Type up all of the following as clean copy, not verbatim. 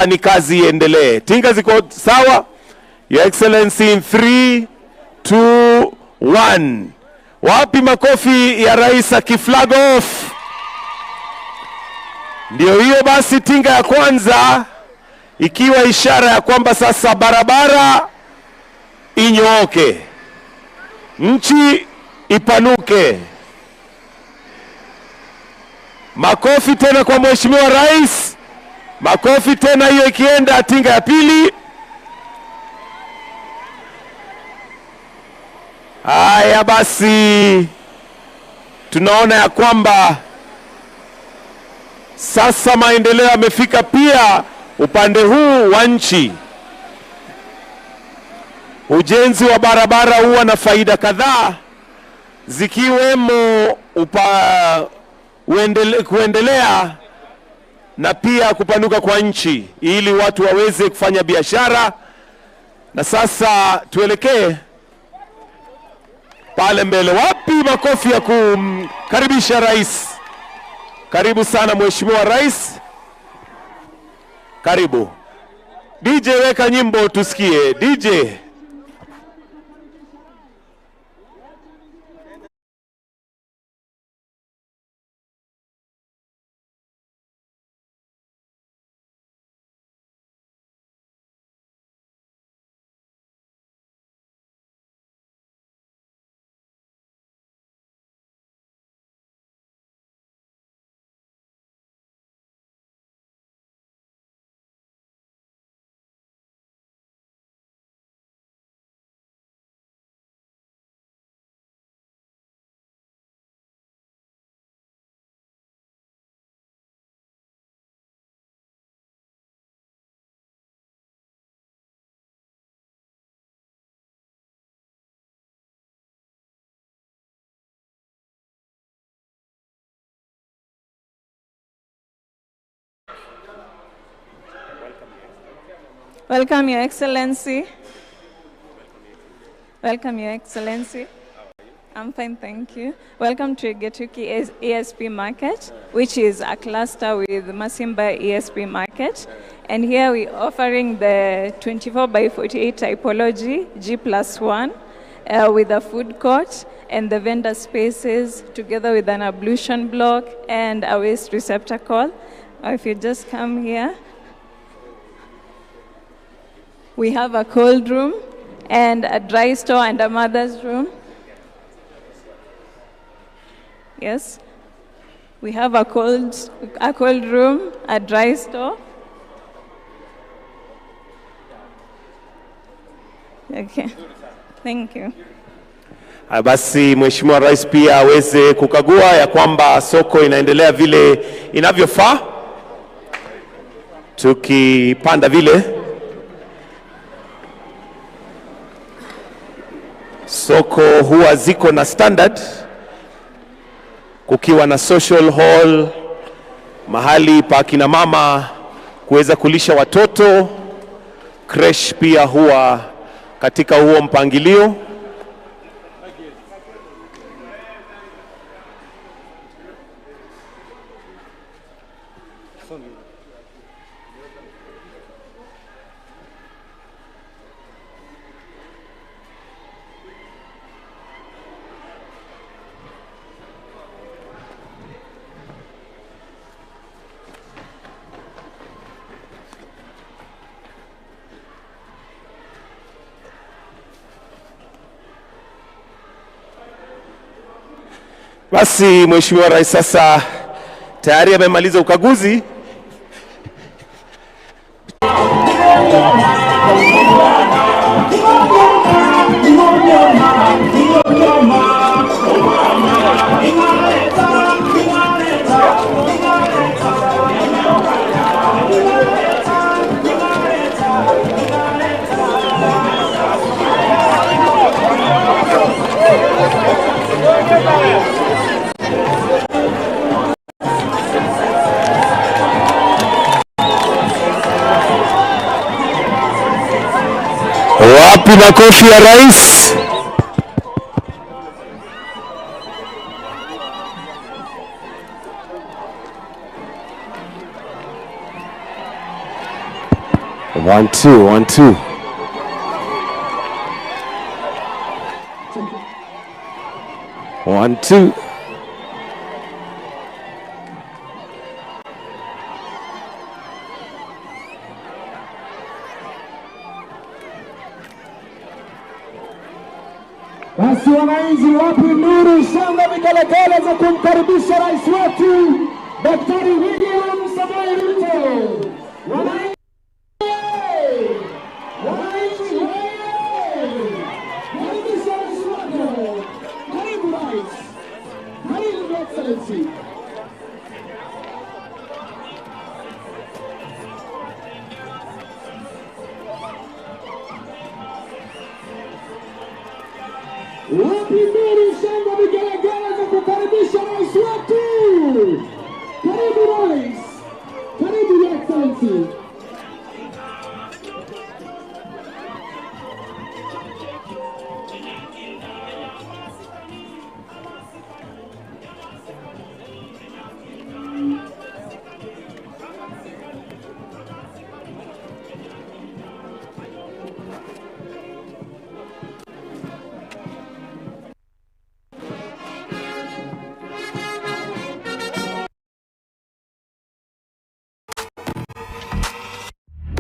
ni kazi iendelee. Tinga ziko sawa? Your Excellency, in 3, 2, 1. Wapi makofi ya rais akiflag off? Ndio hiyo basi, tinga ya kwanza ikiwa ishara ya kwamba sasa barabara inyooke, nchi ipanuke. Makofi tena kwa Mheshimiwa Rais. Makofi tena, hiyo ikienda tinga ya pili. Haya basi, tunaona ya kwamba sasa maendeleo yamefika pia upande huu wa nchi. Ujenzi wa barabara huwa na faida kadhaa, zikiwemo kuendelea na pia kupanuka kwa nchi ili watu waweze kufanya biashara. Na sasa tuelekee pale mbele. Wapi makofi ya kumkaribisha rais? Karibu sana Mheshimiwa Rais. Karibu. DJ, weka nyimbo tusikie. DJ. Welcome, Your Excellency. Welcome, Your Excellency. I'm fine, thank you. Welcome to Getuki ESP Market, which is a cluster with Masimba ESP Market. And here we're offering the 24x48 typology, G+1, with a food court and the vendor spaces, together with an ablution block and a waste receptacle. If you just come here, we have a cold room and a dry store and a mother's room. Yes, we have a cold room, a dry store. Okay, thank you. Basi Mheshimiwa Rais pia aweze kukagua ya kwamba soko inaendelea vile inavyofaa. Tukipanda vile soko huwa ziko na standard, kukiwa na social hall, mahali pa kina mama kuweza kulisha watoto, creche pia huwa katika huo mpangilio. Basi Mheshimiwa Rais sasa tayari amemaliza ukaguzi. Wapi makofi ya rais? 1 2 1 2. One, two. Basi wananchi, wapi nuru, shangwe, vigelegele za kumkaribisha rais wetu Daktari William Samoei Ruto. Wananchi, wananchi, karibisha rais wetu. Karibu rais, karibu excellency. Wapi nuru, shangwe, vigelegele za kukaribisha rais wetu. Karibu rais, karibu excellency.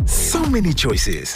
So many choices.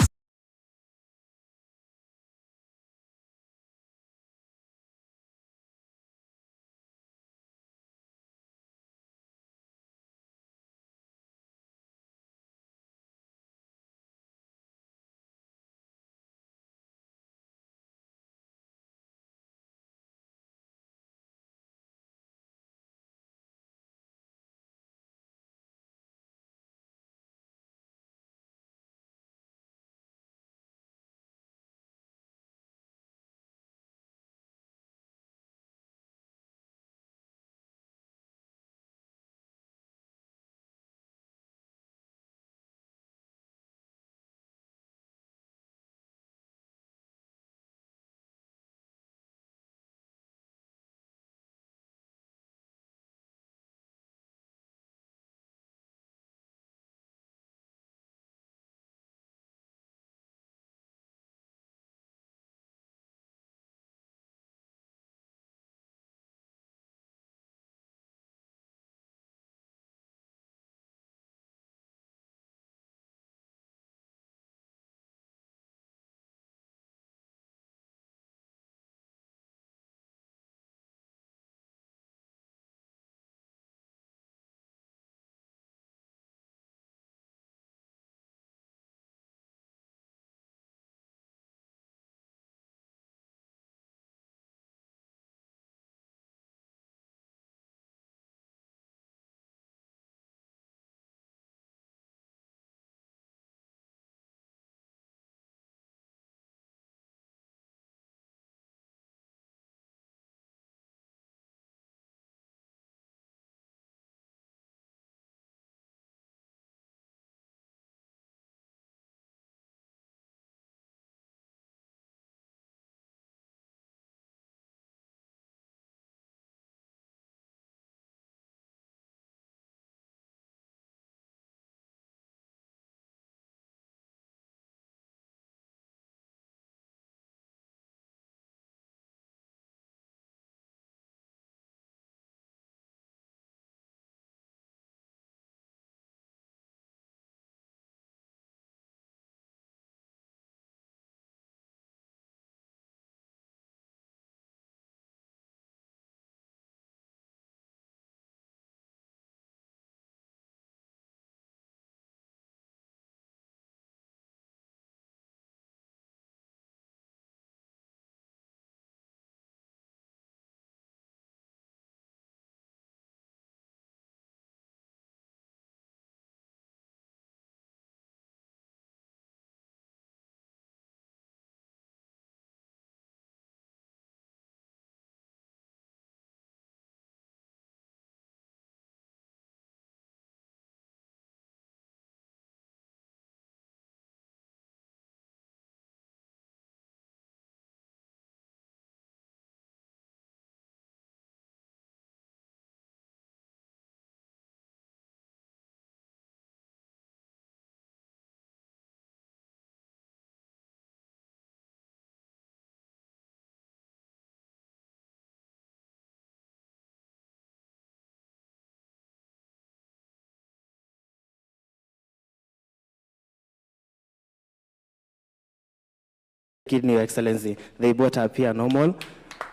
kidney, Your Excellency. They both appear normal.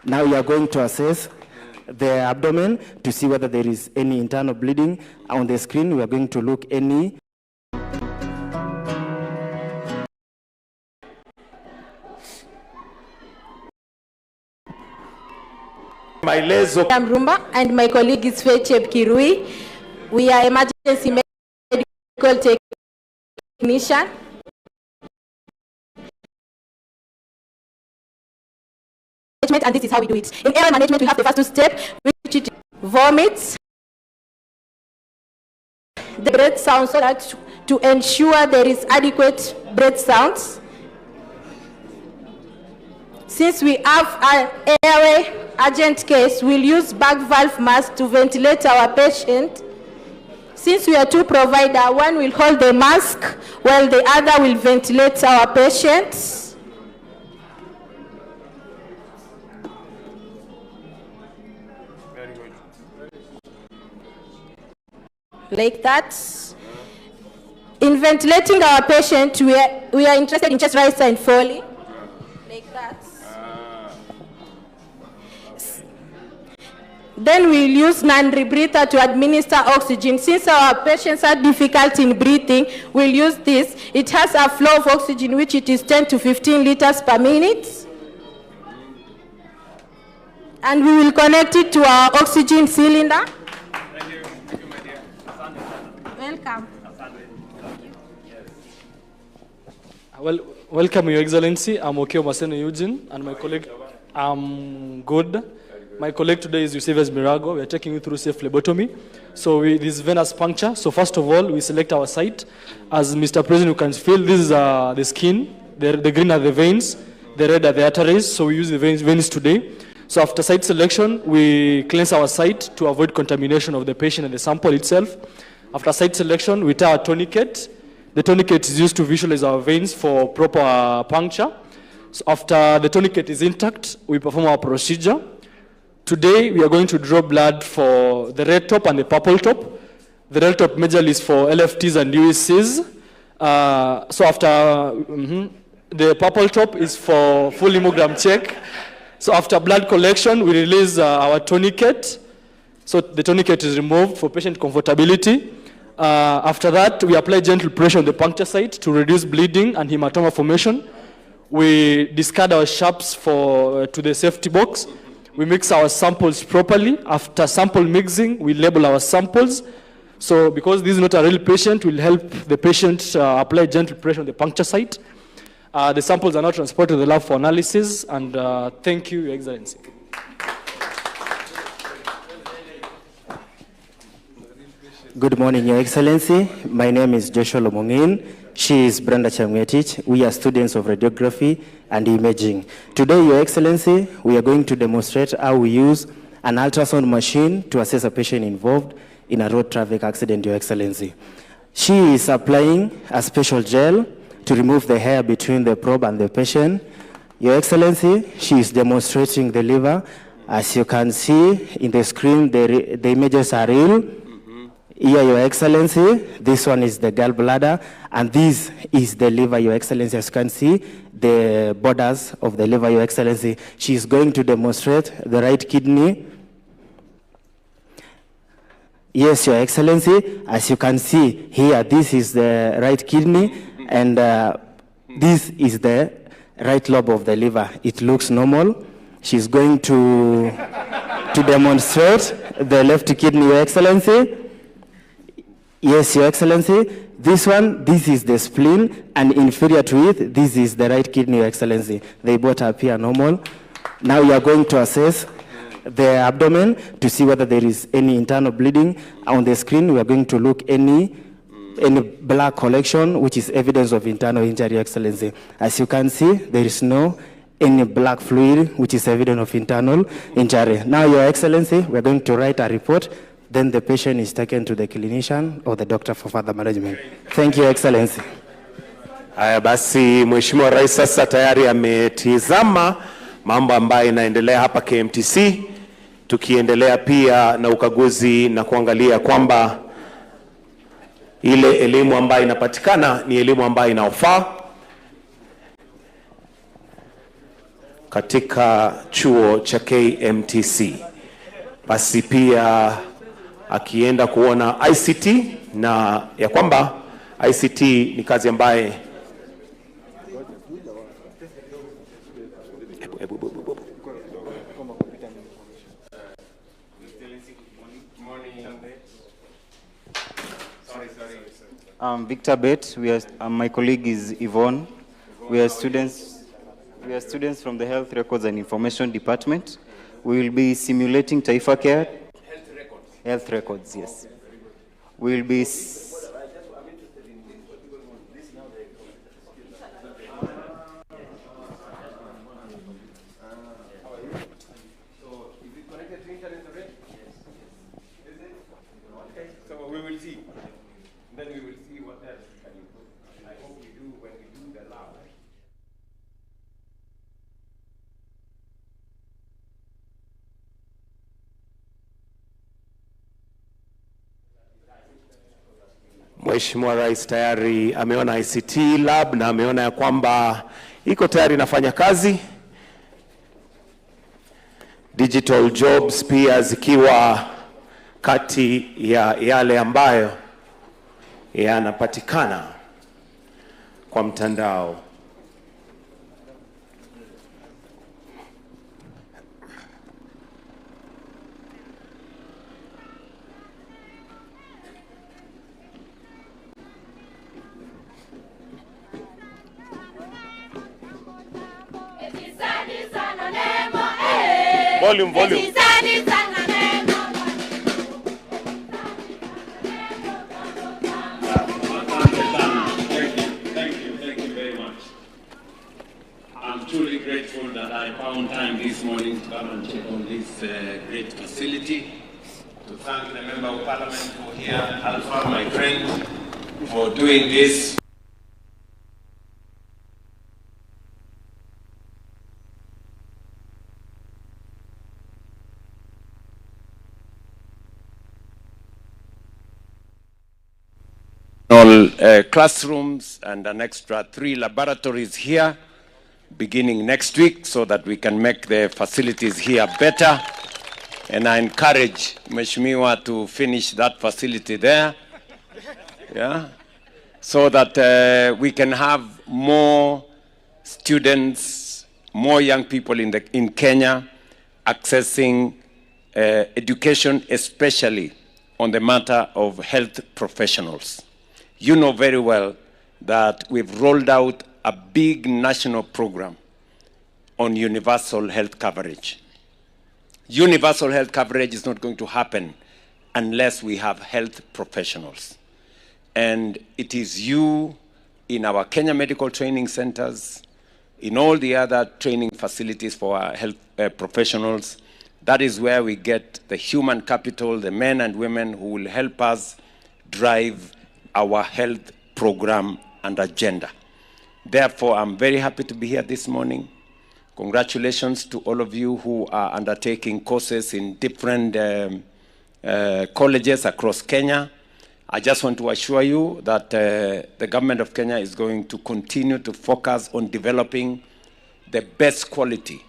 Now we are going to assess the abdomen to see whether there is any internal bleeding. On the screen, we are going to look any. I'm Rumba and my colleague is Fecheb Kirui. We are emergency medical technician. And this is how we do it. In airway management, we have the first two steps, which is vomit, the breath sound, so that to ensure there is adequate breath sounds. Since we have an airway urgent case, we'll use back valve mask to ventilate our patient. Since we are two providers, one will hold the mask while the other will ventilate our patients. Like that. In ventilating our patient, we are interested in chest rise and falling. Like that. Then we'll use non-rebreather to administer oxygen. Since our patients are difficult in breathing, we'll use this. It has a flow of oxygen, which it is 10 to 15 liters per minute. And we will connect it to our oxygen cylinder. Welcome. Well, welcome, Your Excellency. I'm Okeo Maseno Eugene, and my colleague, I'm good. My colleague today is Eusebius Mirago. We are taking you through safe phlebotomy. So this venous puncture. So first of all, we select our site. As Mr. President, you can feel this is the skin. The green are the veins. The red are the arteries. So we use the veins today. So after site selection, we cleanse our site to avoid contamination of the patient and the sample itself. After site selection, we tie a tourniquet. The tourniquet is used to visualize our veins for proper puncture. So after the tourniquet is intact, we perform our procedure. Today, we are going to draw blood for the red top and the purple top. The red top majorly is for LFTs and UECs. So after the purple top is for full hemogram check. So after blood collection, we release our tourniquet. So the tourniquet is removed for patient comfortability. After that, we apply gentle pressure on the puncture site to reduce bleeding and hematoma formation. We discard our sharps to the safety box. We mix our samples properly. After sample mixing, we label our samples. So because this is not a real patient, we'll help the patient apply gentle pressure on the puncture site. The samples are now transported to the lab for analysis. And thank you, Your Excellency. Good morning, Your Excellency. My name is Joshua Lomongin. She is Brenda Chamgetich. We are students of radiography and imaging. Today, Your Excellency, we are going to demonstrate how we use an ultrasound machine to assess a patient involved in a road traffic accident, Your Excellency. She is applying a special gel to remove the hair between the probe and the patient. Your Excellency, she is demonstrating the liver. As you can see in the screen, the images are real. Here, Your Excellency, this one is the gallbladder, and this is the liver, Your Excellency. As you can see, the borders of the liver, Your Excellency. She is going to demonstrate the right kidney. Yes, Your Excellency, as you can see here, this is the right kidney, and this is the right lobe of the liver. It looks normal. She's going to demonstrate the left kidney, Your Excellency. Yes, Your Excellency. This one, this is the spleen, and inferior to it, this is the right kidney, Your Excellency. They both appear normal. Now we are going to assess the abdomen to see whether there is any internal bleeding. On the screen, we are going to look any black collection, which is evidence of internal injury, Your Excellency. As you can see, there is no any black fluid, which is evidence of internal injury. Now, Your Excellency, we are going to write a report. Then the patient is taken to the clinician or the doctor for further management. Thank you, Your Excellency. Haya basi, Mheshimiwa Rais sasa tayari ametizama mambo ambayo inaendelea hapa KMTC, tukiendelea pia na ukaguzi na kuangalia kwamba ile elimu ambayo inapatikana ni elimu ambayo inaofaa. katika chuo cha KMTC. Basi pia akienda kuona ICT, na ya kwamba ICT ni kazi ambaye Victor Bet. My colleague is Yvonne. We are students from the Health Records and Information Department. We will be simulating Taifa Care. Health Records, yes. We will be... Mheshimiwa Rais tayari ameona ICT lab na ameona ya kwamba iko tayari inafanya kazi. Digital jobs pia zikiwa kati ya yale ambayo yanapatikana kwa mtandao. Volume. Thank you very much. I'm truly grateful that I found time this morning to come and check on this great facility. To thank the Member of Parliament for here, Alpha, my friend, for doing this. Classrooms and an extra 3 laboratories here beginning next week so that we can make the facilities here better. And I encourage Mheshimiwa to finish that facility there, so that we can have more students, more young people in Kenya accessing education, especially on the matter of health professionals. You know very well that we've rolled out a big national program on universal health coverage. Universal health coverage is not going to happen unless we have health professionals. And it is you in our Kenya Medical Training Centers, in all the other training facilities for our health professionals. That is where we get the human capital, the men and women who will help us drive our health program and agenda. Therefore, I'm very happy to be here this morning. Congratulations to all of you who are undertaking courses in different colleges across Kenya. I just want to assure you that the government of Kenya is going to continue to focus on developing the best quality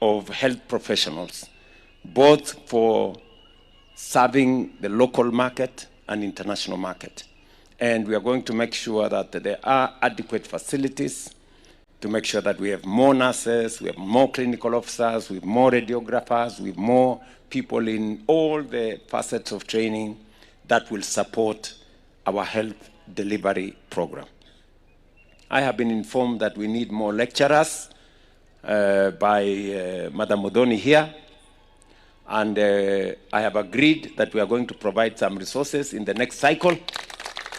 of health professionals, both for serving the local market and international market. And we are going to make sure that there are adequate facilities to make sure that we have more nurses, we have more clinical officers, we have more radiographers, we have more people in all the facets of training that will support our health delivery program. I have been informed that we need more lecturers by Madam Modoni here. And I have agreed that we are going to provide some resources in the next cycle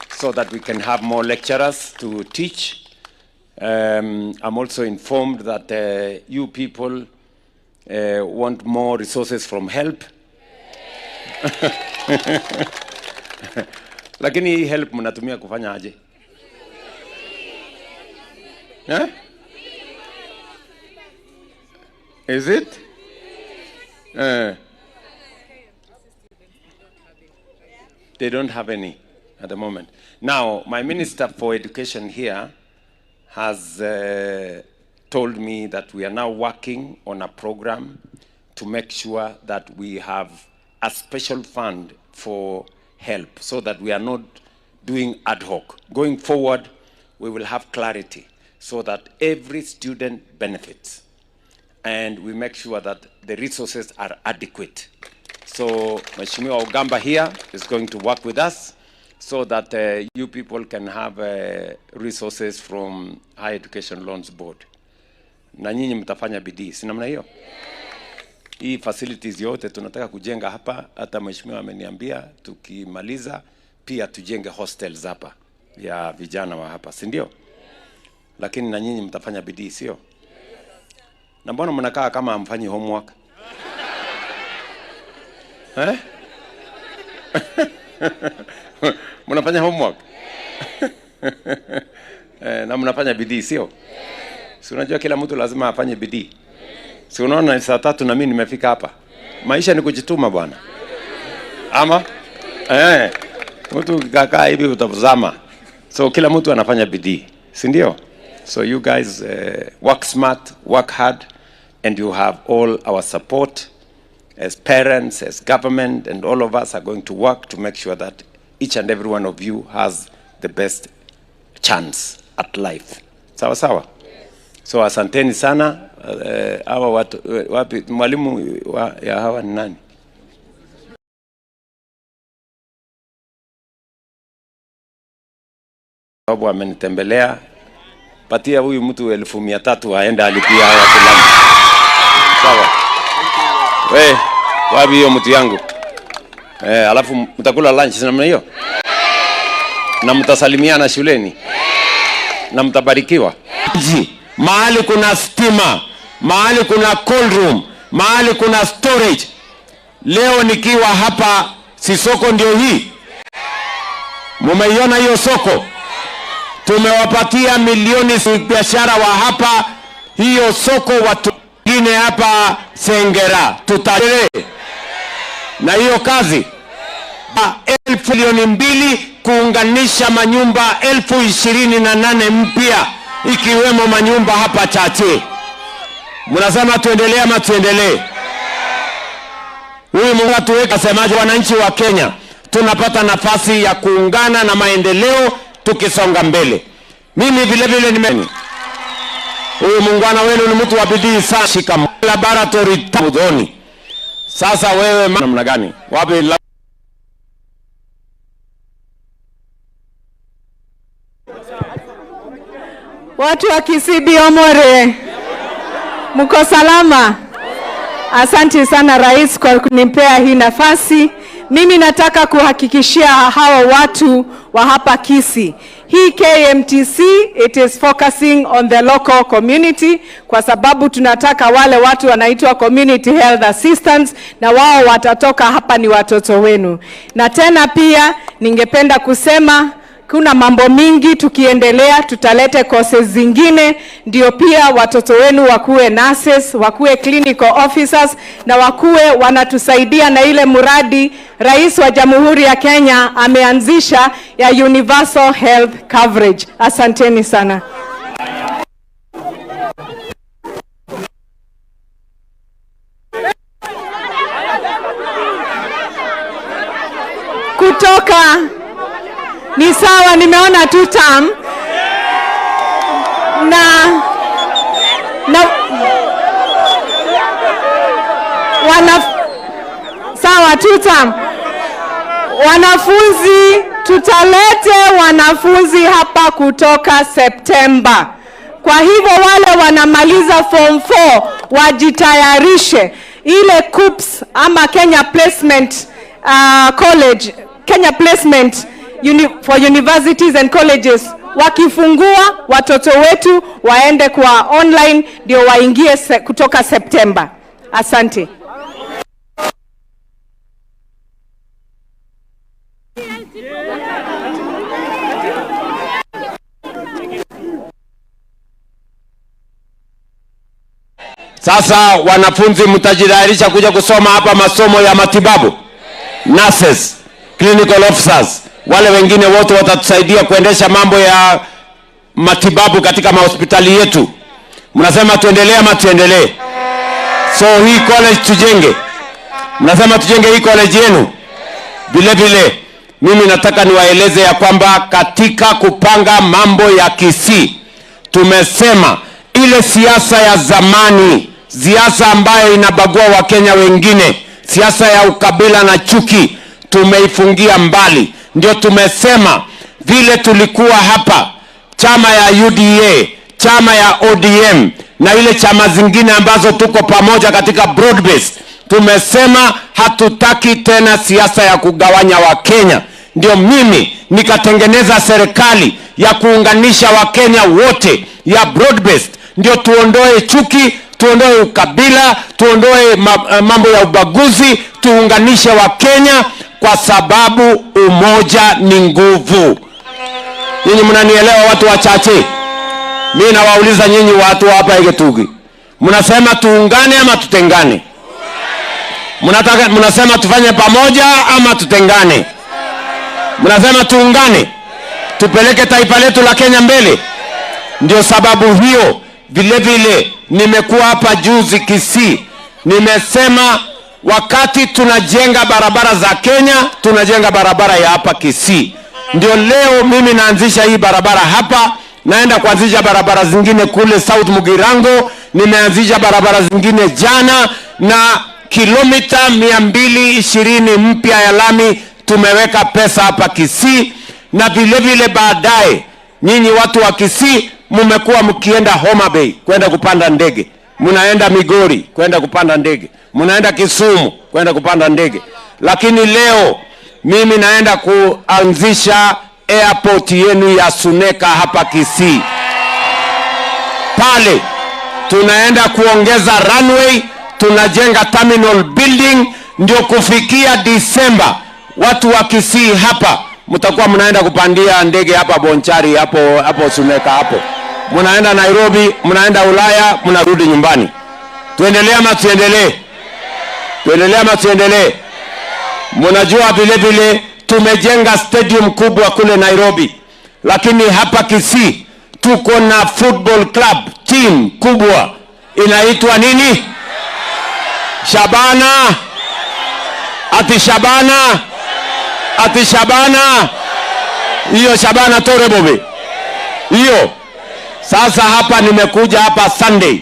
so that we can have more lecturers to teach. I'm also informed that you people want more resources from HELP. Lakini hii HELP mnatumia kufanya aje? Is it? They don't have any at the moment. Now, my Minister for Education here has told me that we are now working on a program to make sure that we have a special fund for help so that we are not doing ad hoc. Going forward, we will have clarity so that every student benefits and we make sure that the resources are adequate. So Mheshimiwa Ogamba here is going to work with us so that you people can have resources from Higher Education Loans Board. Na nyinyi mtafanya bidii, si namna hiyo? Hii facilities yote tunataka kujenga hapa, hata Mheshimiwa ameniambia tukimaliza pia tujenge hostels hapa ya vijana wa hapa, si ndio? Lakini na nyinyi mtafanya bidii, sio? Na mbona mnakaa kama hamfanyi homework? Eh? Mnafanya homework? Na mnafanya bidii, sio? Si unajua kila mtu lazima afanye bidii. Si unaona saa 3 na mimi nimefika hapa. Maisha ni kujituma bwana. Ama mtu kakaa hivi utazama. So kila mtu anafanya bidii, si ndio? So you guys work smart, work hard, and you have all our support as parents, as government, and all of us are going to work to make sure that each and every one of you has the best chance at life. Sawa sawa? So asanteni sana. Hawa watu wapi mwalimu ya hawa ni nani? Sababu amenitembelea, patia huyu mtu 1300 aende alipia hawa filamu. Sawa. Wewe wapi hiyo mtu yangu? Alafu mtakula lunch namna hiyo? Na mtasalimiana shuleni? Na mtabarikiwa? Mahali kuna stima, mahali kuna cold room, mahali kuna storage. Leo nikiwa hapa, si soko ndio hii? Mumeiona hiyo soko? Tumewapatia milioni biashara wa hapa. Hiyo soko watu wengine hapa Sengera tutaendelea na hiyo kazi. 1,200,000 kuunganisha manyumba 28,000 mpya ikiwemo manyumba hapa Chache. Mnasema tuendelee ama tuendelee? Huyu Mungu atuweke asemaje wananchi wa Kenya? Tunapata nafasi ya kuungana na maendeleo tukisonga mbele. Mimi vile vile nimeni. Huyu muungwana wenu ni mtu wa bidii sana. Shika laboratory tabudhoni. Sasa wewe namna gani? Wapi watu wa Kisii Omore, mko salama? Asante sana Rais kwa kunipea hii nafasi. Mimi nataka kuhakikishia hawa watu wa hapa Kisii, hii KMTC it is focusing on the local community, kwa sababu tunataka wale watu wanaitwa community health assistants, na wao watatoka hapa ni watoto wenu. Na tena pia ningependa kusema kuna mambo mingi tukiendelea, tutalete courses zingine, ndio pia watoto wenu wakuwe nurses, wakuwe clinical officers, na wakuwe wanatusaidia na ile muradi Rais wa Jamhuri ya Kenya ameanzisha ya Universal Health Coverage. Asanteni sana. Kutoka ni sawa, nimeona 2 term na sawa 2 term. Wanafunzi tutalete wanafunzi hapa kutoka Septemba. Kwa hivyo wale wanamaliza form 4 wajitayarishe. Ile KUPS ama Kenya Placement College, Kenya Placement for Universities and Colleges, wakifungua watoto wetu waende kwa online ndio waingie kutoka Septemba. Asante. Sasa wanafunzi mtajitayarisha kuja kusoma hapa masomo ya matibabu. Nurses, clinical officers, wale wengine wote watatusaidia kuendesha mambo ya matibabu katika mahospitali yetu. Mnasema tuendelee ama tuendelee? So hii college tujenge. Mnasema tujenge hii college yenu. Vile vile mimi nataka niwaeleze ya kwamba katika kupanga mambo ya Kisii tumesema ile siasa ya zamani, siasa ambayo inabagua Wakenya wengine, siasa ya ukabila na chuki, tumeifungia mbali. Ndio tumesema vile tulikuwa hapa chama ya UDA, chama ya ODM na ile chama zingine ambazo tuko pamoja katika broad base, tumesema hatutaki tena siasa ya kugawanya Wakenya. Ndio mimi nikatengeneza serikali ya kuunganisha Wakenya wote ya broad based, ndio tuondoe chuki, tuondoe ukabila, tuondoe mambo ya ubaguzi, tuunganishe Wakenya kwa sababu umoja ni nguvu. Nyinyi mnanielewa watu wachache? Mimi nawauliza nyinyi watu hapa Egetugi. Mnasema tuungane ama tutengane? Mnasema tufanye pamoja ama tutengane? Mnasema tuungane, tupeleke taifa letu la Kenya mbele. Ndio sababu hiyo vile vile nimekuwa hapa juzi Kisii, nimesema wakati tunajenga barabara za Kenya, tunajenga barabara ya hapa Kisii. Ndio leo mimi naanzisha hii barabara hapa, naenda kuanzisha barabara zingine kule South Mugirango, nimeanzisha barabara zingine jana, na kilomita 220 mpya ya lami tumeweka pesa hapa Kisii. Na vile vile baadaye nyinyi watu wa Kisii mmekuwa mkienda Homa Bay kwenda kupanda ndege, mnaenda Migori kwenda kupanda ndege, mnaenda Kisumu kwenda kupanda ndege, lakini leo mimi naenda kuanzisha airport yenu ya Suneka hapa Kisii. Pale tunaenda kuongeza runway, tunajenga terminal building, ndio kufikia Disemba watu wa Kisii hapa mtakuwa mnaenda kupandia ndege hapa Bonchari, hapo Suneka hapo. Mnaenda Nairobi, mnaenda Ulaya, mnarudi nyumbani. Tuendelee ama tuendelee? Tuendelee ama tuendelee? Mnajua vile vile tumejenga stadium kubwa kule Nairobi, lakini hapa Kisii tuko na football club team kubwa inaitwa nini? Shabana. Ati Shabana. Ati Shabana. Hiyo Shabana Torebobe. Hiyo. Sasa hapa nimekuja hapa Sunday,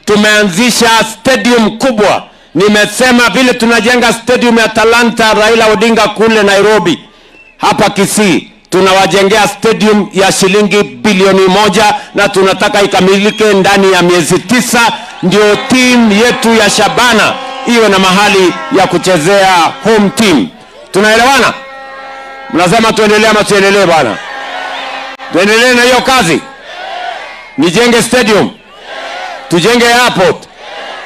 tumeanzisha stadium kubwa. Nimesema vile tunajenga stadium ya Talanta Raila Odinga kule Nairobi, hapa Kisii tunawajengea stadium ya shilingi bilioni 1 na tunataka ikamilike ndani ya miezi 9, ndio team yetu ya Shabana iwe na mahali ya kuchezea home team. Tunaelewana? Mnasema tuendelee ama tuendelee bwana? Tuendelee na hiyo kazi. Nijenge stadium, tujenge airport,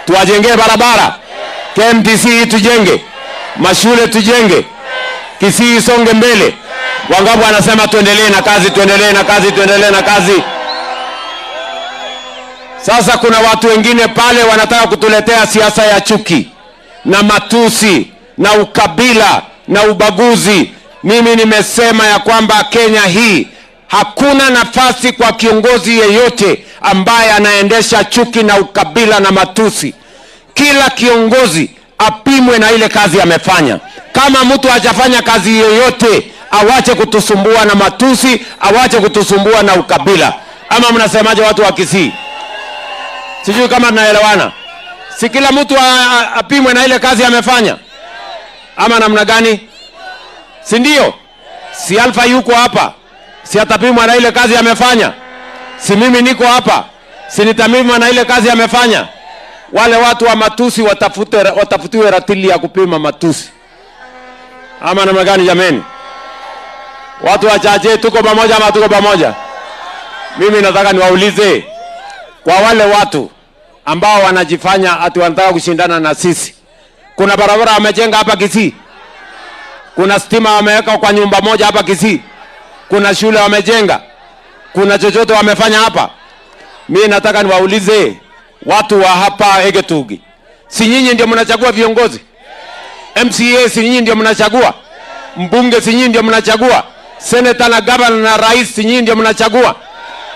tuwajengee barabara, KMTC tujenge, mashule tujenge, Kisii isonge mbele. Wangapi wanasema tuendelee na kazi, tuendelee na kazi, tuendelee na kazi? Sasa kuna watu wengine pale wanataka kutuletea siasa ya chuki na matusi na ukabila na ubaguzi. Mimi nimesema ya kwamba Kenya hii hakuna nafasi kwa kiongozi yeyote ambaye anaendesha chuki na ukabila na matusi. Kila kiongozi apimwe na ile kazi amefanya. Kama mtu hajafanya kazi yoyote, awache kutusumbua na matusi, awache kutusumbua na ukabila. Ama mnasemaje watu wa Kisii? Sijui kama tunaelewana. Si kila mtu apimwe na ile kazi amefanya? Ama namna gani? Si ndio? Si Alpha yuko hapa, si atapimwa na ile kazi amefanya? Si mimi niko hapa, si nitapimwa na ile kazi amefanya? Wale watu wa matusi watafutiwe ratili ya kupima matusi. Ama namna gani jameni? Watu wachache, tuko pamoja ama tuko pamoja? Mimi nataka niwaulize, kwa wale watu ambao wanajifanya ati wanataka kushindana na sisi, kuna barabara wamejenga hapa Kisii? Kuna stima wameweka kwa nyumba moja hapa Kisii? Kuna shule wamejenga? Kuna chochote wamefanya hapa? Mimi nataka niwaulize watu wa hapa Egetugi, si nyinyi ndio mnachagua viongozi? MCA si nyinyi ndio mnachagua? Mbunge si nyinyi ndio mnachagua? Senator na governor na rais si nyinyi ndio mnachagua?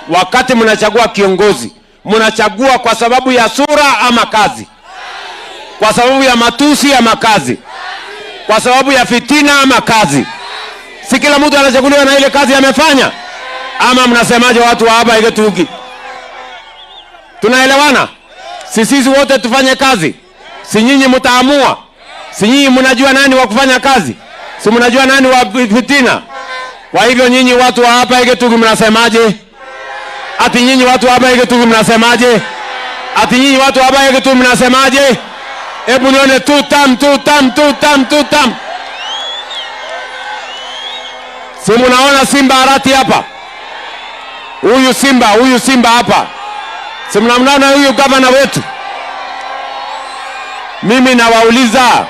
Wakati mnachagua kiongozi, Mnachagua kwa sababu ya sura ama kazi? Kwa sababu ya matusi ama kazi? Kwa sababu ya fitina ama kazi? Si kila mtu anachaguliwa na ile kazi amefanya? Ama mnasemaje watu wa hapa Igetugi? Tunaelewana? Sisi wote tufanye kazi. Si nyinyi mtaamua? Si nyinyi mnajua nani wa kufanya kazi? Si mnajua nani wa fitina? Kwa hivyo nyinyi watu wa hapa Igetugi mnasemaje? Ati nyinyi watu wa hapa Igetugi mnasemaje? Ati nyinyi watu wa hapa Igetugi mnasemaje? Hebu nione tutam. Si mnaona Simba Arati hapa? Huyu Simba hapa. Si mnaona huyu gavana wetu? Mimi nawauliza,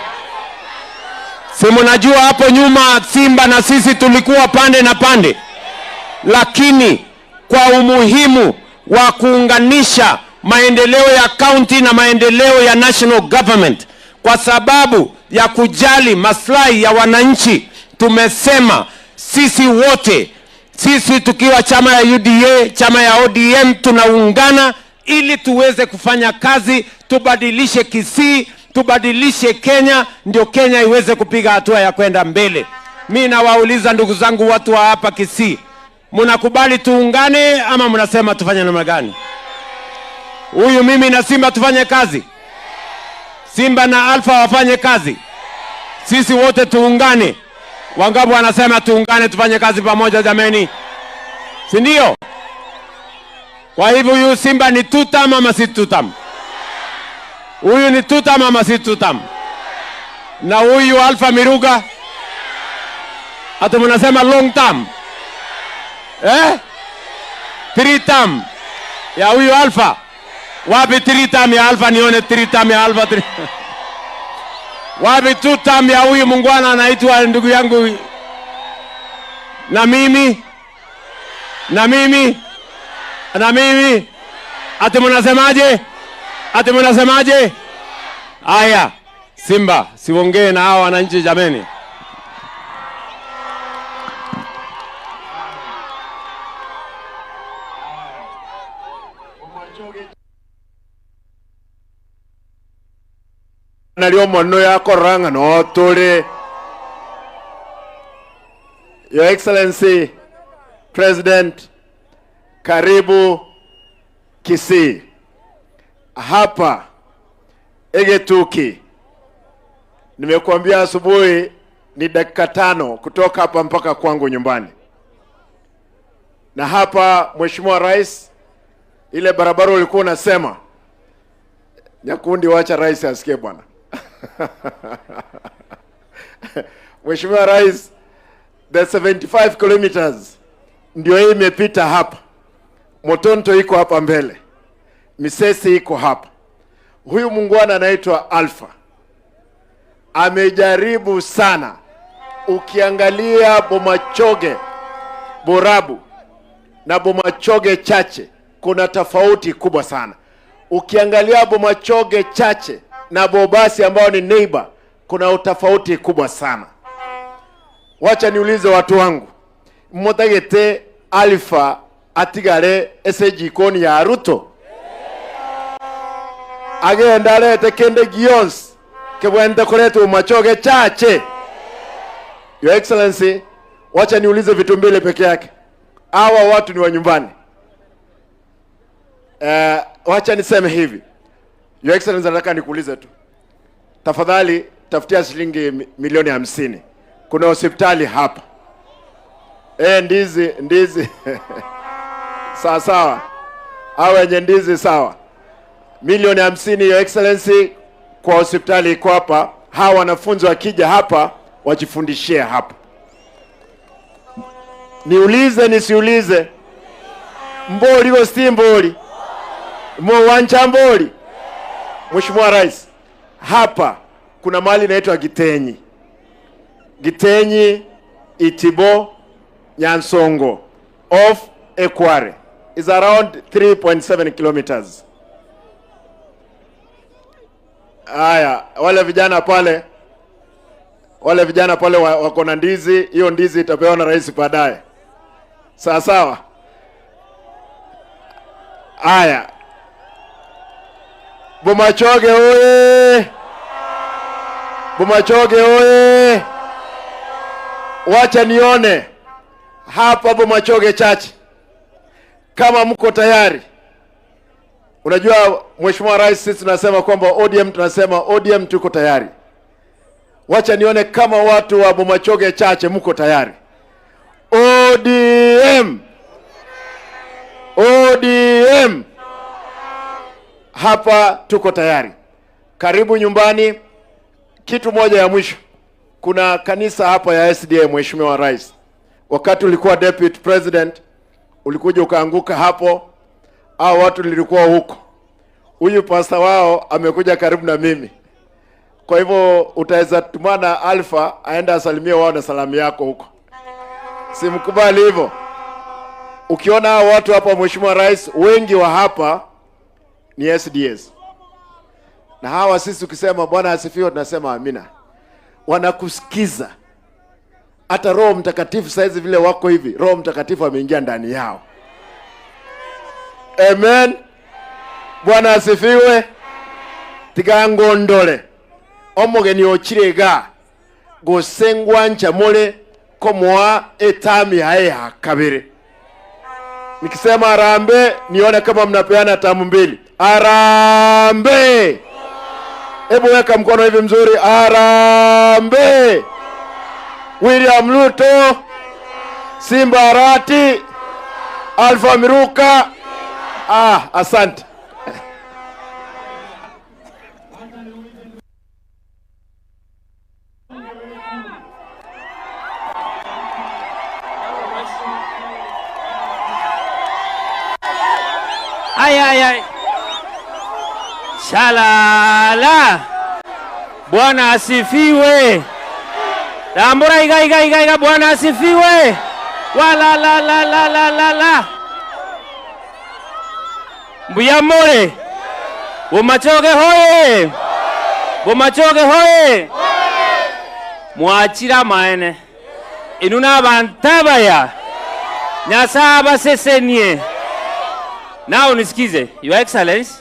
si mnajua hapo nyuma Simba na sisi tulikuwa pande na pande, lakini kwa umuhimu wa kuunganisha maendeleo ya county na maendeleo ya national government, kwa sababu ya kujali maslahi ya wananchi, tumesema sisi wote, sisi tukiwa chama ya UDA, chama ya ODM, tunaungana ili tuweze kufanya kazi, tubadilishe Kisii, tubadilishe Kenya, ndio Kenya iweze kupiga hatua ya kwenda mbele. Mimi nawauliza ndugu zangu watu wa hapa Kisii, mnakubali tuungane ama mnasema tufanye namna gani? Huyu mimi na Simba tufanye kazi? Simba na Alpha wafanye kazi? Sisi wote tuungane? Wangapi wanasema tuungane tufanye kazi pamoja jameni? Si ndio? Kwa hivyo huyu Simba ni tutam ama si tutam? Huyu ni tutam ama si tutam? Na huyu Alpha Miruga? Hata mnasema long term? 3 term ya huyu Alpha? Wapi 3 term ya Alpha? Nione 3 term ya Alpha. Wapi 2 term ya huyu mungwana anaitwa ndugu yangu? Na mimi? Ati mnasemaje? Aya, Simba, siongee na hawa wananchi jameni. Nalio mono ya koranga no tore. Your Excellency President, karibu Kisii. Hapa Igetugi, nimekuambia asubuhi ni dakika 5 kutoka hapa mpaka kwangu nyumbani. Na hapa Mheshimiwa Rais, ile barabara ulikuwa unasema, Nyakundi wacha rais asikie bwana. Mheshimiwa Rais, the 75 kilometers ndio hii imepita hapa. Motonto iko hapa mbele, Misesi iko hapa. Huyu mungwana anaitwa Alpha amejaribu sana. Ukiangalia Bomachoge, Borabu na Bomachoge Chache kuna tofauti kubwa sana. Ukiangalia Bomachoge Chache na Bobasi ambao ni neighbor, kuna utofauti kubwa sana. Wacha niulize watu wangu, mmotagete Alpha atigare SG koni ya Ruto? Agenda lete kende Gions kebwende koletu Bomachoge Chache? Your Excellency, wacha niulize vitu mbili peke yake. Hawa watu ni wa nyumbani. Wacha niseme hivi. Your Excellency, nataka nikuulize tu. Tafadhali tafutia shilingi milioni 50. Kuna hospitali hapa. Ndizi. Sawa. Hawa wenye ndizi sawa. Milioni 50, Your Excellency, kwa hospitali iko hapa. Hawa wanafunzi wakija hapa wajifundishie hapa. Niulize nisiulize? Mboli go stimboli. Mo wanchamboli. Mheshimiwa Rais, hapa kuna mahali inaitwa Gitenyi Itibo Nyansongo off Ekware is around 3.7 kilometers. Aya, wale vijana pale wako na ndizi. Hiyo ndizi itapewa na rais baadaye. Sawa. Aya, Bomachoge oye! Bomachoge oye! Wacha nione hapa Bomachoge Church kama mko tayari. Unajua Mheshimiwa Rais, sisi tunasema kwamba ODM tuko tayari. Wacha nione kama watu wa Bomachoge Church mko tayari. ODM! ODM! Hapa tuko tayari. Karibu nyumbani. Kitu moja ya mwisho. Kuna kanisa hapa ya SDA, Mheshimiwa Rais. Wakati ulikuwa deputy president, ulikuja ukaanguka hapo, au watu nilikuwa huko. Huyu pastor wao amekuja karibu na mimi. Kwa hivyo utaweza tumana Alpha aenda asalimie wao na salamu yako huko. Simkubali hivyo. Ukiona hao watu hapa Mheshimiwa Rais, wengi wa hapa ni SDS. Na hawa sisi ukisema Bwana asifiwe tunasema amina. Wanakusikiza. Hata Roho Mtakatifu saizi vile wako hivi, Roho Mtakatifu ameingia ndani yao. Amen. Bwana asifiwe. Tigango ndole. Omogeni ochirega. Gosengwa nchamole komoa etami hae hakabire. Nikisema arambe, nione kama mnapeana tamu mbili. Arambe! Hebu weka mkono hivi mzuri. Arambe! William Ruto, Simba Arati, Alpha Miruka. Asante. Ay. Shalala. Bwana asifiwe. Tambura iga Bwana asifiwe. Wala la. Mbuyamore. Bomachoge hoye. Bomachoge hoye. Mwachira maene. Inuna bantabaya. Nyasaba sesenie. Now nisikize, Your Excellency,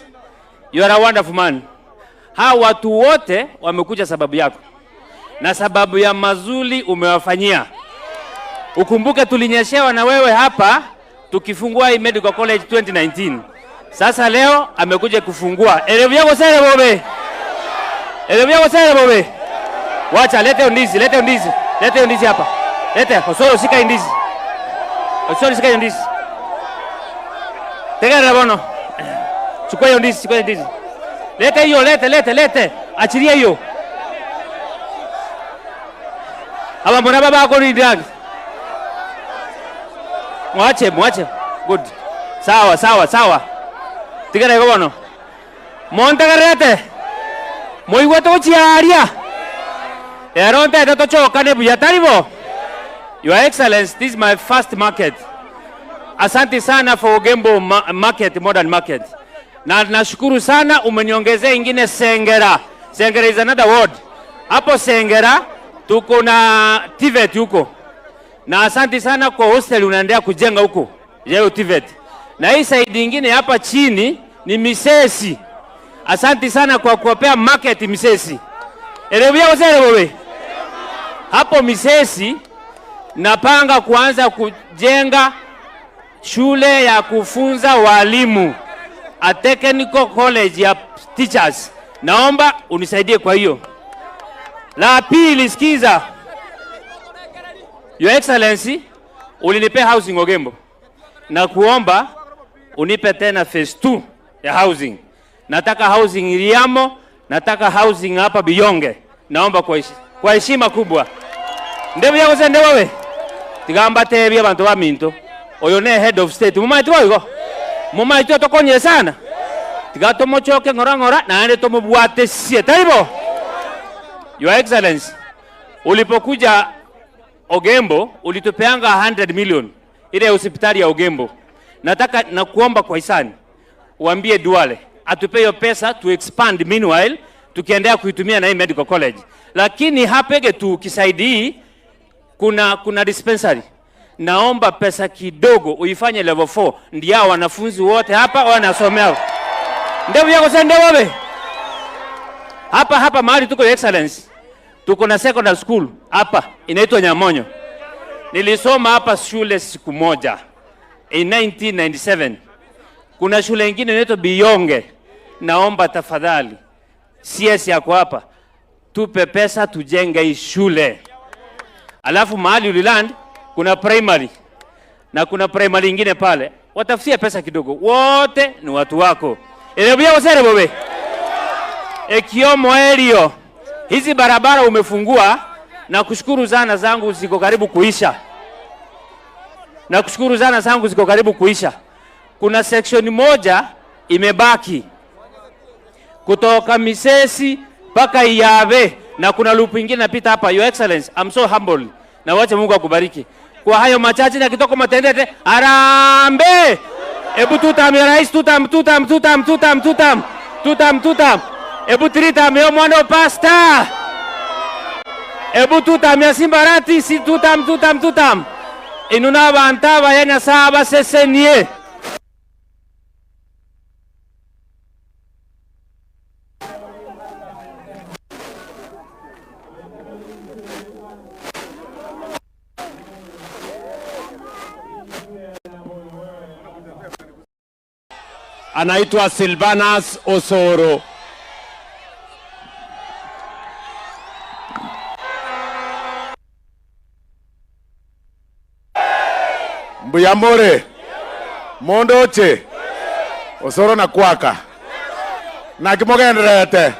you are a wonderful man. Hawa watu wote wamekuja sababu yako. Na sababu ya mazuri umewafanyia. Ukumbuke tulinyeshewa na wewe hapa tukifungua hii Medical College 2019. Sasa leo amekuja kufungua. Elevu yako sere bobe. Wacha lete ndizi hapa. Lete, osoro sika ndizi. Tegara bono. Chukua hiyo ndizi. Lete hiyo, lete. Achilia hiyo. Aba mbona baba yako ni drag? Mwache. Good. Sawa. Tegara hiyo bono. Monta garete. Moigwe to chiaria. Eronte to choka ne buya taribo. Your Excellency, this is my first market. Asante sana for Ogembo market, modern market. Na nashukuru sana umeniongezea ingine Sengera. Sengera is another word. Hapo Sengera tuko na TVET huko. Na asante sana kwa hostel unaendelea kujenga huko. Yeo TVET. Na hii side nyingine hapa chini ni Misesi. Asante sana kwa kuwapea market Misesi. Elebia wazere wewe. Hapo Misesi napanga kuanza kujenga shule ya kufunza walimu, a technical college ya teachers. Naomba unisaidie kwa hiyo. La pili, sikiza. Your Excellency, ulinipea housing Ogembo. Na kuomba unipe tena phase 2 ya housing. Nataka housing Iriamo, nataka housing hapa Biyonge. Naomba kwa heshima kubwa. Ndebu yako sende wewe. Tigamba tebi abantu ba Minto. Oyo ne head of state. Mumaitwa hiyo. Mumaitwa tokonye sana. Tigato mochoke ngora na ande tomubwate sie. Taibo. Your Excellency, ulipokuja Ogembo ulitupeanga 100 million ile hospitali ya Ogembo. Nataka na kuomba kwa hisani uambie Duale atupe hiyo pesa to expand, meanwhile tukiendelea kuitumia na hii medical college. Lakini hapege tu kisaidii kuna dispensary. Naomba pesa kidogo uifanye level 4 ndio wanafunzi wote hapa wanasomea. Ndevu yako sende wewe. Hapa mahali tuko excellence. Tuko na secondary school hapa inaitwa Nyamonyo. Nilisoma hapa shule siku moja in 1997. Kuna shule nyingine inaitwa Biyonge. Naomba tafadhali CS yako hapa tupe pesa tujenge hii shule. Alafu mahali uliland kuna primary na kuna primary nyingine pale. Watafutia pesa kidogo. Wote ni watu wako. Elebia wasere bobe. Ekiomo Elio. Hizi barabara umefungua na kushukuru zana zangu ziko karibu kuisha. Kuna section moja imebaki. Kutoka Misesi mpaka Iyabe na kuna loop nyingine napita hapa. Your Excellency, I'm so humble. Na wacha Mungu akubariki. Kwa hayo machache na kitoko matendete Arambe. Ebu tutam ya rais tutam. Ebu trita meo mwana pasta. Ebu tutam ya Simbarati si tutam. Inuna bantaba yana saba sesenie. Anaitwa Silvanus Osoro. Mbuyamore. Mondoche. Osoro na kwaka. Na kimogenderete.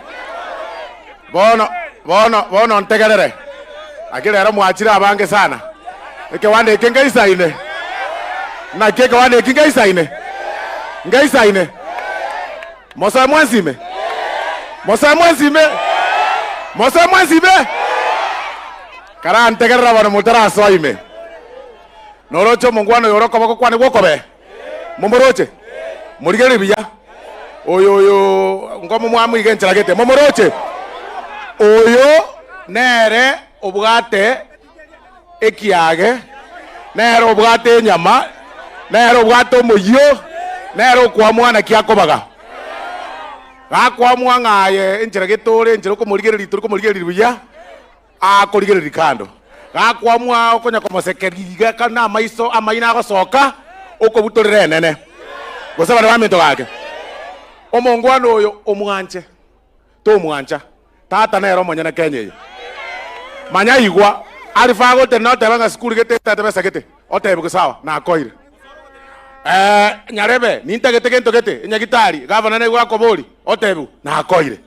Bono ntegerere. Akirera mwachira abange sana. Eke wande kinga isaine. Na keke wande kinga isaine. Ngaisaine. Mosa mwanzime. Kara ntegerera bana mutara soime. Norocho mungwano yoroko bako kwane gwokobe. Momoroche. Murigere biya. Oyo ngomo mwamu igenchera gete. Momoroche. Oyo nere obugate ekiage. Nere obugate nyama. Nere obugate moyo. Nero kwa mwana kiakobaga. Gakwa mwanga ye enjera getore enjera ko murigereri turi ko murigereri biya. Akorigereri kando. Gakwa mwa okonya ko masekeriga kana maiso amaina gosoka uko butorere nene. Gosaba bamento gake. Omongwano oyo omwanche. To mwancha. Tata nero monyana Kenya. Manya igwa alifago te no te banga skuli gete tata besa gete. Otebe sawa na akoire. Nyarebe nintegete nyagitari gavana ne gwako boli otebu na akoire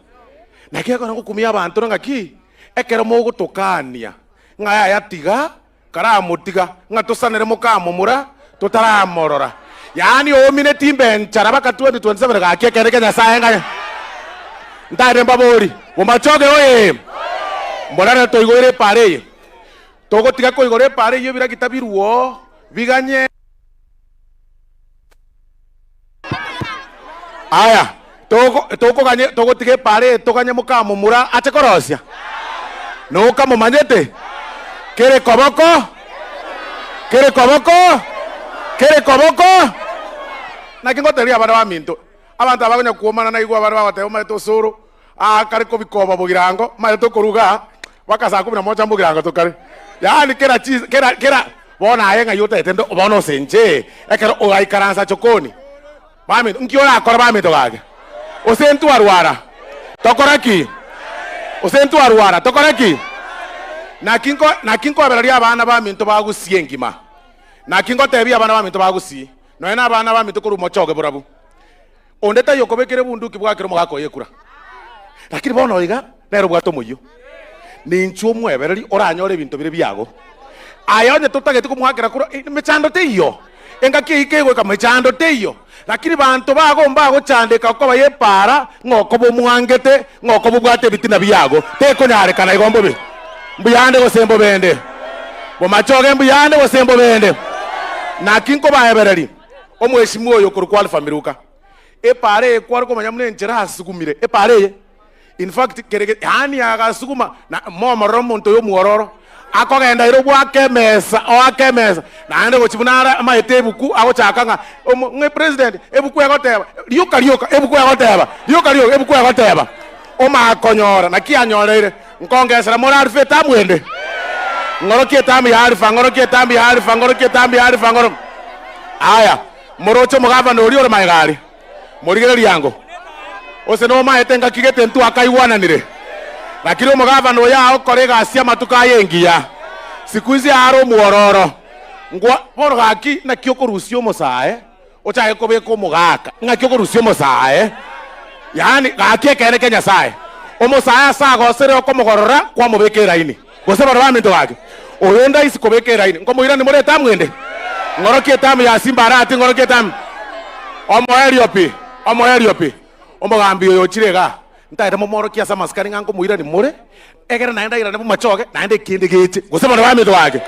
na kiako na gukumia abantu ngaki ekero mo gutokania ngaya yatiga kara mutiga ngatusanere mukamumura tutaramorora yani o mine timbe nchara baka 2027 gaki ekere Kenya sae ngaya ndare mbabori mumachoge oye morana toigore pare togotiga koigore pare yo bira kitabiruo biganye. Aya, toko tige pare, tokanye mukamumura atekorosia. No kamumanyete. Kere koboko. Na kingoteria bana baminto. Abantu abaganya kuomana na igwa bana bateo maito soro. Kare ko bikoba bugirango, maito koruga. Wakasa 11 bugirango tokare. Yani kera bona ayenga yote etendo bono senje. Ekero ogai karansa chokoni. Bami, nkiona akora bami togage. Osentu arwara. Tokoraki. Na kinko aberaria abana bami nto bagusie ngima. Na kinko tebi abana bami nto bagusie. No ena abana bami to koru mochoge burabu. Ondeta yokobekere bunduki bwakero mugako yekura. Lakini bono iga nero bwato moyo. Ninchu mwebereri oranyore bintu bire byago. Ayonye tutagete kumwakira kura mechando teyo. Engaki ikegwe kamechando teyo. Lakini bantu bagomba gochandika ko bayepara ngoko bomwangete ngoko bubwate bitina byago teko nyarekana igombo be mbuyande gosembo bende bomachoge mbuyande gosembo bende na kinko baebereri omweshimu oyo kurkwal famiruka epare kwaro ko manyamune nchera asugumire epare in fact kerege yani agasuguma na momoro muntu yo muororo akogenda iro bwake mesa na ande gochibunara amaete ebuku agochakanga nge president ebuku yagoteba rioka ebuku yagoteba Omakonyora na kianyoreire nkongesera morarfe tamwende ngorokie tambi harifa ngorokie tambi harifa ngorokie tambi harifa ngoro aya morocho mugava no uri ore maigari morigere riango ose no maete ngakigete ntu akaiwananire lakini mugava no ya okorega asia matuka yengia siku hizi aro muororo ngwa borogaki na kiokorusio mosae ochaye kobeko mugaka ngakiokorusio mosae yani gake kene Kenya sae omosae sago sere okomogorora kwa mubekera ini gose barabamento wake oyonda isi kobekera ini ngomuira ni mureta mwende ngorokie tamu ya Simba Arati ngorokie tamu omoheriopi omogambi oyo chirega ntaire momorokia sama skari ngango muira ni mure egera naenda ira nebo machoge naende kindi giti gose barabamento wake.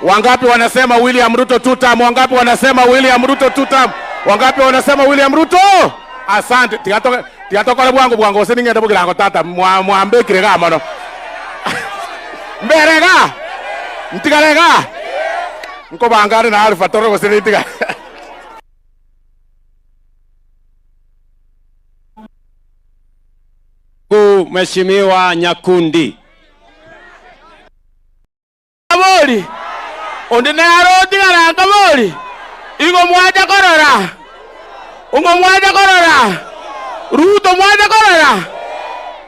Wangapi wanasema William Ruto 2 term? Wangapi wanasema William Ruto 2 term? Wangapi wanasema William Ruto? Asante. Tiatoka bwangu ose ningende bugirango tata mwambe kirega mono. Mberega. Ntigarega. Nko bangare na alfa toro gose nitiga. Mheshimiwa Nyakundi. Aboli. Onde na arodi garanga boli. Ingo mwaja korora. Ruto mwaja korora.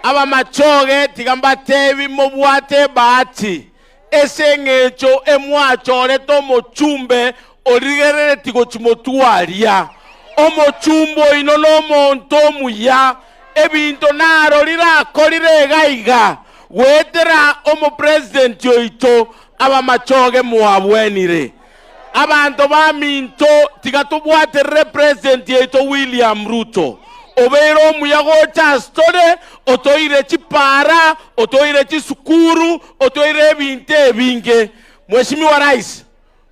Aba machoge tigambatevi mobwate bahati. Esengecho emwachore to mochumbe origerere tigochimotuaria. Omochumbo inono monto muya. Ebinto naro lira kolire gaiga. Wetera omo president yoito. Aba machoge muabwenire. Abantu baminto tigatubwate represent yeto William Ruto. Obero muyago chastore otoire chipara otoire chisukuru otoire binte binge. Mheshimiwa Rais,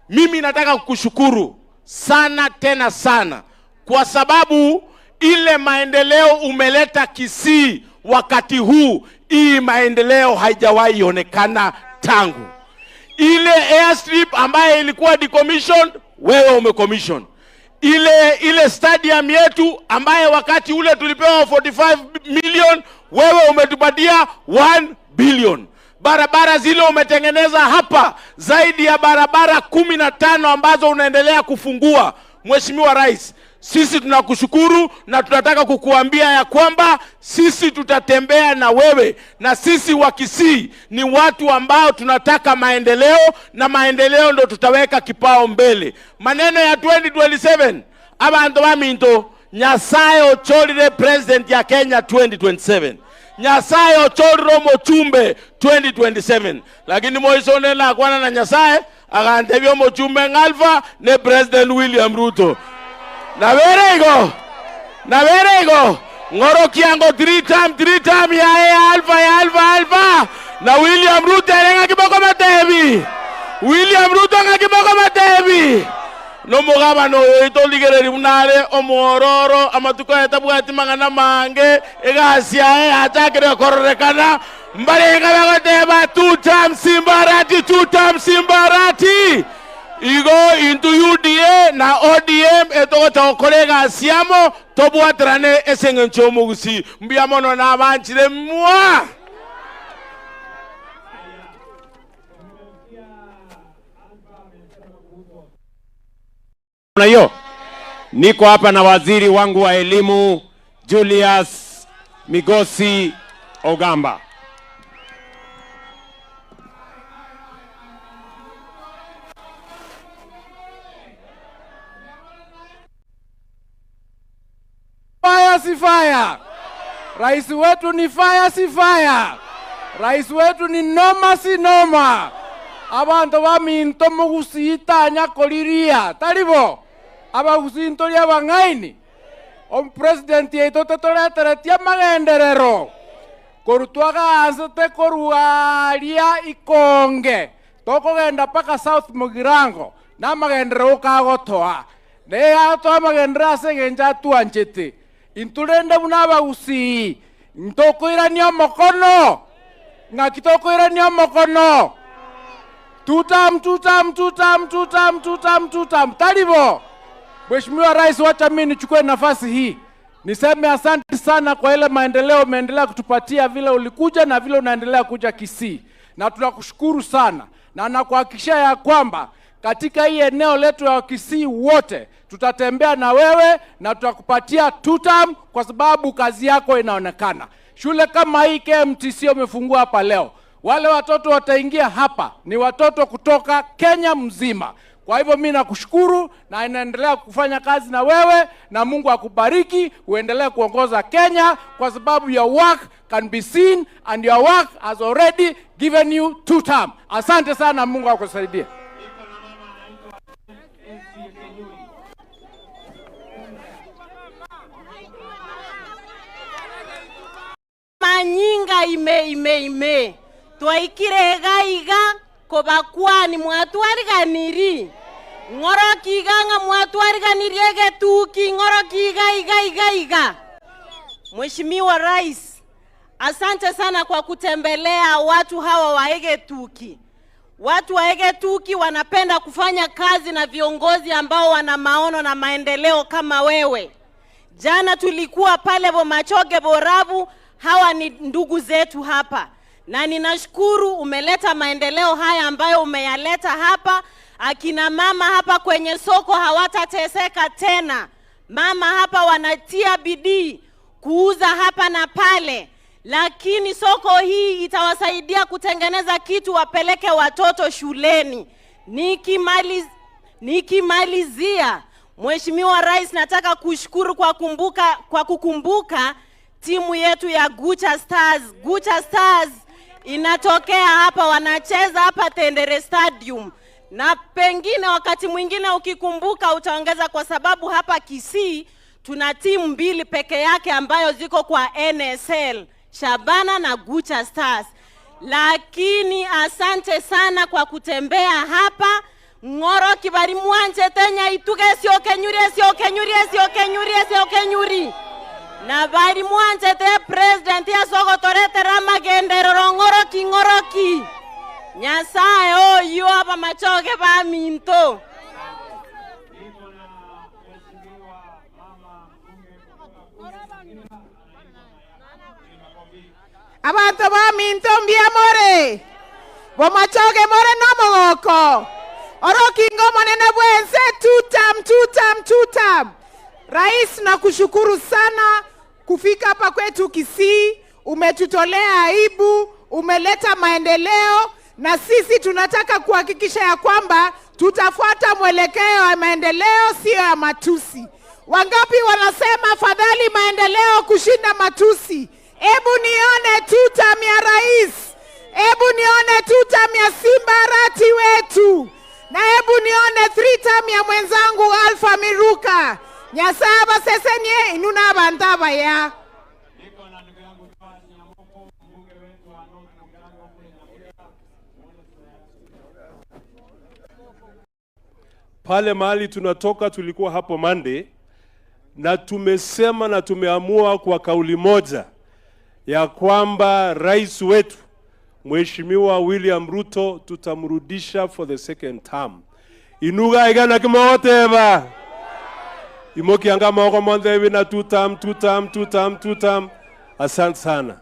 mimi nataka kukushukuru sana tena sana kwa sababu ile maendeleo umeleta Kisii wakati huu, hii maendeleo haijawahi onekana tangu ile airstrip ambaye ilikuwa decommissioned, wewe umecommission. Ile stadium yetu ambaye wakati ule tulipewa 45 million, wewe umetupatia 1 billion. Barabara zile umetengeneza hapa zaidi ya barabara 15 ambazo unaendelea kufungua. Mheshimiwa Rais, sisi tunakushukuru na tunataka kukuambia ya kwamba sisi tutatembea na wewe, na sisi wa Kisii ni watu ambao tunataka maendeleo, na maendeleo ndo tutaweka kipao mbele. Maneno ya 2027 abantu baminto Nyasaye ocholire president ya Kenya 2027. Nyasaye ocholiro mochumbe 2027. Lakini moisone la kwana na Nyasaye agantebyo mochumbe ngalfa ne President William Ruto. Na verego ngoro kiango 3 time ya alfa na William Ruto nga kiboko matebi. William Ruto nga kiboko matebi. No mugaba no itoligere munare omororo amatuko yatabwati mangana mange egasia atakere kororekana mbarenga bagoteba 2 time Simbarati igo into UDA na ODM etogota okolega asiamo tobwatrane esengencho mugusi mbiamono na abanchire mwa. Na hiyo niko hapa na waziri wangu wa elimu Julius Migosi Ogamba. Fire si fire. Rais wetu ni fire si fire. Rais wetu ni noma si noma. Abantu baminto mugusitanya koliria talibo abagusinto lya bangaini president yeto tetoletere tia magenderero korutwaga ansete korualia ikonge tokogenda paka South Mugirango na magendero kagotoa ne ato magendera segenja tuanchete intulende bunaba gusi ntokoirania mokono ngakitokoirania mokono tutam talibo. Mheshimiwa Rais, wacha mimi nichukue nafasi hii Niseme asante sana kwa ile maendeleo umeendelea kutupatia, vile ulikuja na vile unaendelea kuja Kisii. Na tunakushukuru sana. Na nakuhakikishia ya kwamba katika hii eneo letu ya Kisii wote tutatembea na wewe na tutakupatia 2 term kwa sababu kazi yako inaonekana. Shule kama hii KMTC umefungua hapa leo. Wale watoto wataingia hapa ni watoto kutoka Kenya mzima. Kwa hivyo mimi nakushukuru na inaendelea kufanya kazi na wewe, na Mungu akubariki uendelee kuongoza Kenya kwa sababu your work can be seen and your work has already given you 2 term. Asante sana, Mungu akusaidie. Manyinga ime twaikire gaiga kobakwani mwatwariganiri ngorokiga nga mwatwariganiri egetuki ngorokiga iga. Mheshimiwa Rais, asante sana kwa kutembelea watu hawa wa Egetuki. Watu wa Egetuki wanapenda kufanya kazi na viongozi ambao wana maono na maendeleo kama wewe. Jana tulikuwa pale Bomachoge Borabu, hawa ni ndugu zetu hapa. Na ninashukuru umeleta maendeleo haya ambayo umeyaleta hapa. Akina mama hapa kwenye soko hawatateseka tena. Mama hapa wanatia bidii kuuza hapa na pale. Lakini soko hii itawasaidia kutengeneza kitu wapeleke watoto shuleni. Nikimalizia, Mheshimiwa Rais, nataka kushukuru kwa kukumbuka timu yetu ya Gucha Stars. Gucha Stars inatokea hapa, wanacheza hapa Tendere Stadium. Na pengine wakati mwingine ukikumbuka utaongeza, kwa sababu hapa Kisii tuna timu 2 peke yake ambayo ziko kwa NSL, Shabana na Gucha Stars. Lakini asante sana kwa kutembea hapa. Ngoro kibari mwanje tenya ituge sio kenyuri. Na bari mwanje te president ya soko torete rama gendero ngoroki. Nyasaye oyo hapa Machoge ba minto. Abantu ba minto mbia more. Bomachoge more no mogoko. Orokingo monene bwense 2 term. Rais, nakushukuru sana kufika hapa kwetu Kisii. Umetutolea aibu, umeleta maendeleo, na sisi tunataka kuhakikisha ya kwamba tutafuata mwelekeo wa maendeleo, sio ya matusi. Wangapi wanasema fadhali maendeleo kushinda matusi? Ebu nione 2 term ya rais. Ebu nione 2 term ya Simba Arati wetu. Na ebu nione 3 term ya mwenzangu Alpha Miruka. Nyasaba sesenye inuna abantaba ya. Pale mahali tunatoka tulikuwa hapo Monday, na tumesema na tumeamua kwa kauli moja ya kwamba rais wetu Mheshimiwa William Ruto tutamrudisha for the 2nd term. Inuga igana kimoteba. Imoki anga moko mondewi na 2 term. Asante sana.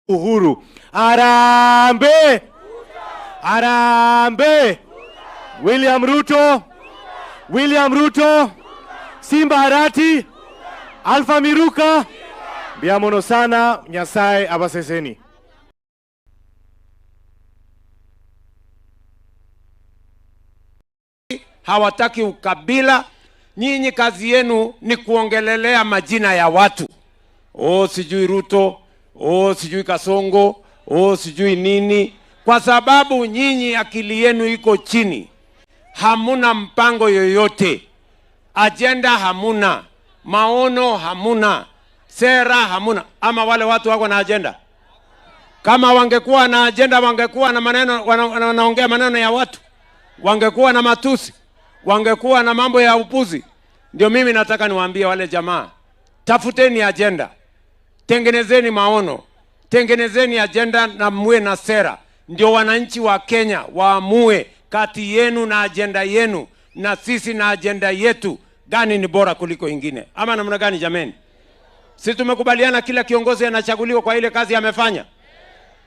Uhuru. Arambe. William Ruto. Simba Arati. Alpha Miruka. Biamono sana, Nyasaye abaseseni. Hawataki ukabila. Nyinyi kazi yenu ni kuongelelea majina ya watu. Sijui Ruto, sijui Kasongo, sijui nini. Kwa sababu nyinyi akili yenu iko chini. Hamuna mpango yoyote. Agenda hamuna. Maono hamuna. Sera hamuna. Ama wale watu wako na agenda? Kama wangekuwa na agenda, wangekuwa na maneno, wanaongea maneno ya watu. Wangekuwa na matusi. Wangekuwa na mambo ya upuzi. Ndio mimi nataka niwaambie wale jamaa, tafuteni agenda. Tengenezeni maono. Tengenezeni agenda na muwe na sera. Ndio wananchi wa Kenya waamue kati yenu na agenda yenu na sisi na agenda yetu. gani ni bora kuliko ingine, ama namna gani jameni? Si tumekubaliana kila kiongozi anachaguliwa kwa ile kazi amefanya?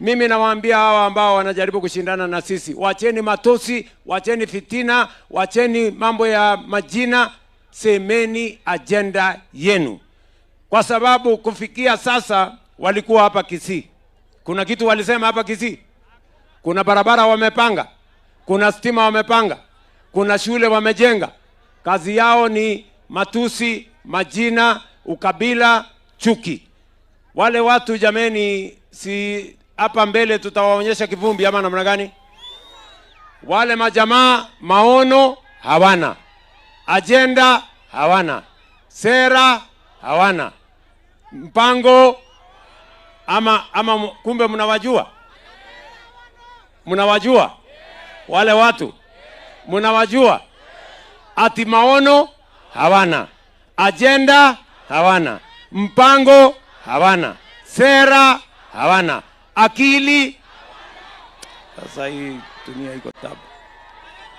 Mimi nawaambia hawa ambao wanajaribu kushindana na sisi, wacheni matosi, wacheni fitina, wacheni mambo ya majina, semeni agenda yenu. Kwa sababu kufikia sasa walikuwa hapa Kisii. Kuna kitu walisema hapa Kisii? Kuna barabara wamepanga, kuna stima wamepanga, kuna shule wamejenga. Kazi yao ni matusi, majina, ukabila, chuki. Wale watu jameni, si hapa mbele tutawaonyesha kivumbi ama namna gani? Wale majamaa maono hawana, agenda hawana, sera hawana, mpango ama kumbe mnawajua? Mnawajua wale watu? Mnawajua? Ati maono hawana, agenda hawana, mpango hawana, sera hawana, akili. Sasa hii dunia iko tabu.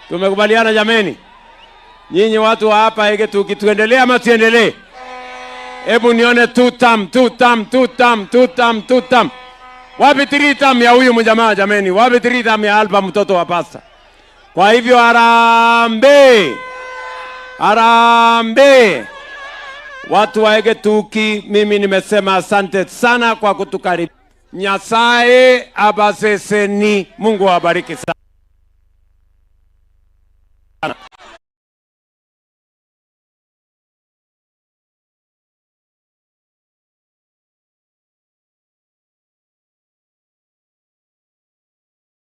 Tumekubaliana jameni? Nyinyi watu wa hapa hege tuendelee ama tuendelee? Hebu nione tutam. Wapi tiritam ya huyu mjamaa jameni? Wapi tiritam ya Alba mtoto wa pasta? Kwa hivyo harambe. Harambe. Watu wa Egetuki, mimi nimesema asante sana kwa kutukaribisha. Nyasaye abaseseni. Mungu awabariki sana.